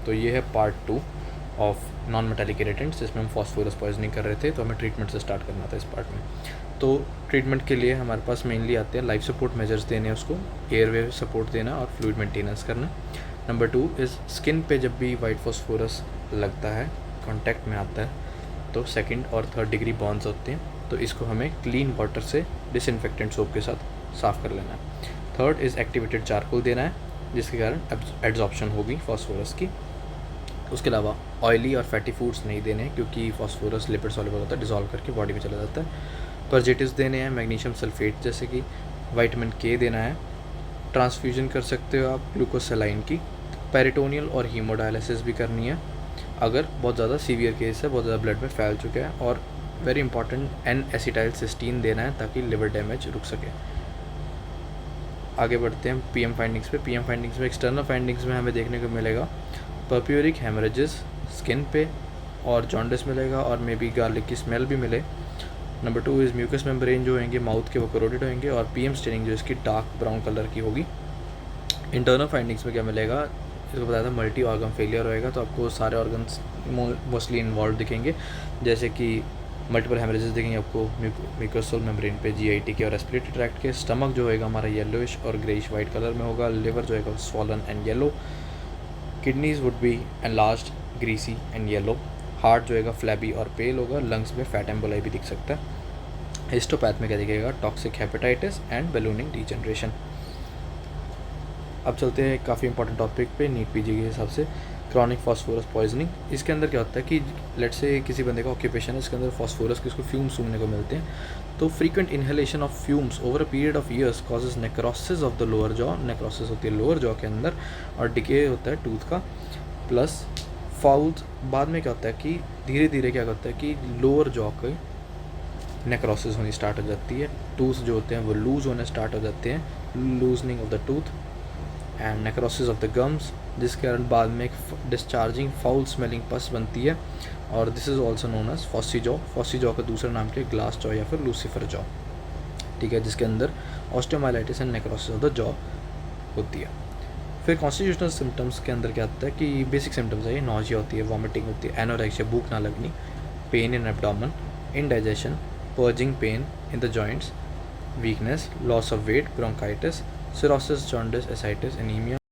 तो ये है part 2 of non metallic irritants, जिसमें हम फॉस्फोरस पॉइजनिंग कर रहे थे। तो हमें ट्रीटमेंट से स्टार्ट करना था इस पार्ट में। तो ट्रीटमेंट के लिए हमारे पास मेनली आते हैं लाइफ सपोर्ट मेजर्स देने, उसको एयरवे सपोर्ट देना और फ्लूइड मेंटेनेंस करना। नंबर 2 इज़ स्किन पे जब भी वाइट फॉस्फोरस लगता है, कांटेक्ट में आता है, तो सेकंड और थर्ड डिग्री बर्न्स होते हैं, तो इसको हमें क्लीन वाटर से डिसइंफेक्टेंट सोप के साथ साफ़ कर लेना है। थर्ड इज़ एक्टिवेटेड चारकोल देना है, जिसके कारण एब्जॉर्प्शन होगी फॉस्फोरस की। उसके अलावा ऑयली और फैटी फूड्स नहीं देने हैं, क्योंकि फॉस्फोरस लिपिड सॉल्युबल होता है, डिज़ोल्व करके बॉडी में चला जाता है। परजेटिव्स देने हैं, मैग्नीशियम सल्फेट जैसे कि विटामिन के देना है। ट्रांसफ्यूजन कर सकते हो आप ग्लूकोसलाइन की। पेरिटोनियल और हीमोडायलिसिस भी करनी है अगर बहुत ज़्यादा सीवियर केस है, बहुत ज़्यादा ब्लड में फैल चुका है। और very important N acetyl cysteine देना है, ताकि लिवर डैमेज रुक सके। आगे बढ़ते हैं पीएम फाइंडिंग्स पे। पीएम फाइंडिंग्स में एक्सटर्नल फाइंडिंग्स में हमें देखने को मिलेगा पर्प्यूरिक हेमरेजेस स्किन पे और जॉन्डिस मिलेगा, और मे बी गार्लिक की स्मेल भी मिले। नंबर 2 इज़ म्यूकस मेम्ब्रेन जो होंगे माउथ के वो करोडेड होंगे, और पीएम स्टेनिंग जो इसकी डार्क ब्राउन कलर की होगी। इंटरनल फाइंडिंग्स में क्या मिलेगा, इसको बताया था मल्टी ऑर्गन फेलियर होएगा, तो आपको सारे ऑर्गन्स मोस्टली इन्वॉल्व दिखेंगे, जैसे कि मल्टीपल हेमरेजेस दिखेंगे आपको म्यूकोसल मेम्ब्रेन पे, जीआईटी के और रेस्पिरेटरी ट्रैक्ट के। स्टमक जो होएगा हमारा येलोइश और ग्रेइश वाइट कलर में होगा। लिवर जो होएगा swollen and yellow. Kidneys would be enlarged, greasy and yellow. Heart जो होगा फ्लैबी और पेल होगा। लंग्स में फैट एम्बोलाई भी दिख सकता है। हिस्टोपैथ में क्या दिखेगा, toxic hepatitis and ballooning degeneration. अब चलते हैं काफ़ी इंपॉर्टेंट टॉपिक पे नीट पीजी के हिसाब से, क्रॉनिक फॉस्फोरस पॉइजनिंग। इसके अंदर क्या होता है कि लेट से किसी बंदे का ऑक्यूपेशन है, इसके अंदर फॉस्फोरस के उसको फ्यूम्स सूंघने को मिलते हैं, तो frequent inhalation of fumes over a period of years causes necrosis of the lower jaw. Necrosis होती है लोअर जॉ के अंदर, और डिके होता है टूथ का। प्लस फाउल्स, बाद में क्या होता है कि धीरे धीरे क्या होता है कि लोअर जॉ के नेक्रोसिस होनी स्टार्ट हो जाती है। टूथ जो होते हैं वो लूज होने स्टार्ट हो जाते हैं, loosening of the tooth and necrosis of the gums, जिसके कारण बाद में एक डिस्चार्जिंग फाउल स्मेलिंग पस बनती है, और this is also known as phossy jaw. Phossy jaw का दूसरा नाम क्या है, ग्लास जॉ या फिर लूसीफर जॉ, ठीक है, जिसके अंदर osteomyelitis and necrosis of the jaw होती है। फिर कॉन्स्टिट्यूशनल सिम्टम्स के अंदर क्या आता है कि बेसिक सिम्टम्स है ये, नॉजिया होती है, वॉमिटिंग होती है, एनोरेक्सिया भूख ना लगनी, pain in abdomen, indigestion, purging pain in the joints, weakness, loss of weight, bronchitis, cirrhosis, jaundice, ascites, anemia।